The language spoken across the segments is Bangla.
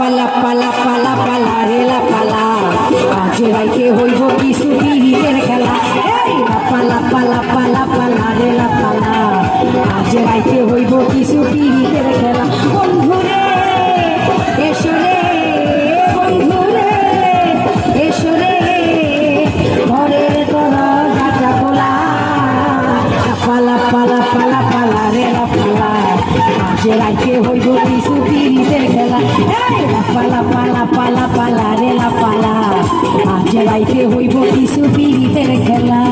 পালা পালা পালা পালা রেলা পালা আজ রাইতে হইব কিছু পিরিতের খেলা পালা পালা পালা পালা রেলা পালা আজ রাইতে হইব কিছু পিরিতের খেলা বন্ধুরে এসো রে বন্ধুরে এসো রে ঘরের দরজাটা খোলা পালা পালা পালা পালা রেলা পালা আজ রাইতে হইব কিছু পিরিতের খেলা পালা পালা পালা পালা রেলা পালা আজ রাইতে হইব কিছু পিরিতের খেলা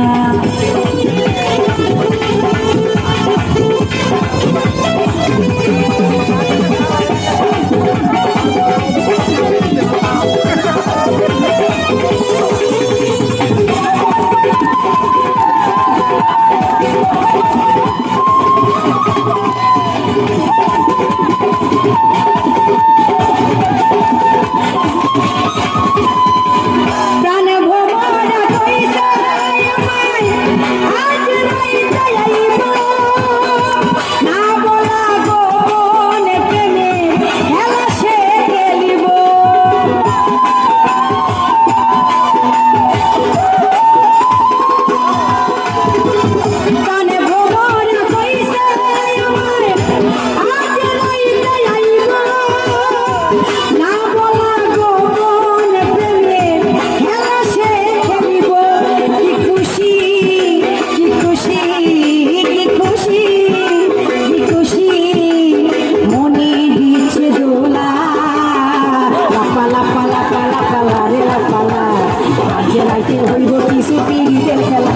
রাইতে হইব কিছু পিরিতের খেলা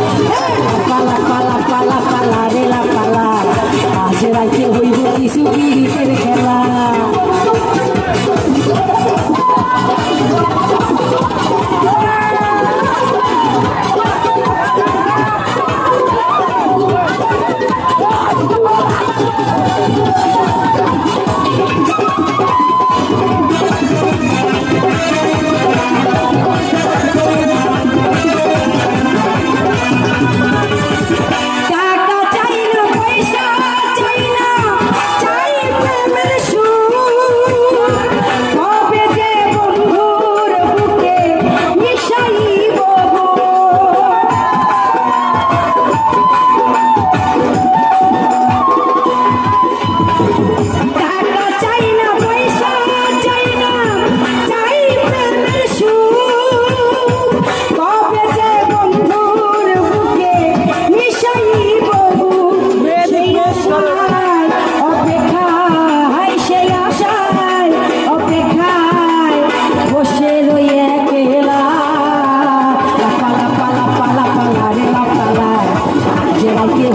পালা পালা পালা পালা রেলা পালা আজ রাইতে হইব কিছু পিরিতের খেলা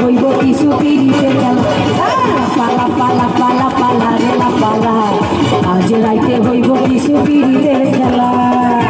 হইব কিছু পিরিতের খেলা পালা পালা পালা পালা রেলা পালা আজ রাইতে হইব কিছু পিরিতের খেলা।